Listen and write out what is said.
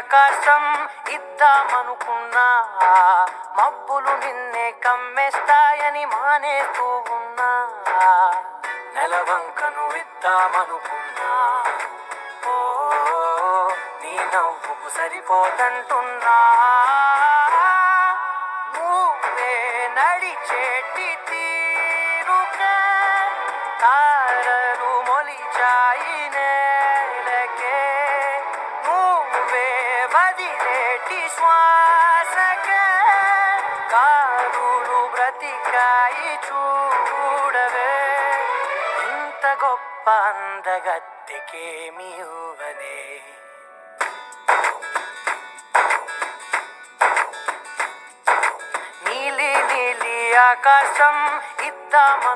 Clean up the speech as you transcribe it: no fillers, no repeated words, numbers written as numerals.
ఆకాశం ఇద్దామనుకున్నా, మబ్బులు నిన్నే కమ్మేస్తాయని మానేస్తూ ఉన్నా. నెలవంకను ఇద్దామనుకున్నా, ఓ నీ నవ్వుకు సరిపోదంటున్నా. నువ్వే నడిచేటి తీరుకే తారలు మొలిచాయి నేలకే. నువ్వే వదిలేటి శ్వాసకే కారులు బ్రతికాయి చూడవే. ఇంత గొప్ప అందగత్తెకేమి ఇవ్వనే. నీలి నీలి ఆకాశం ఇద్దామ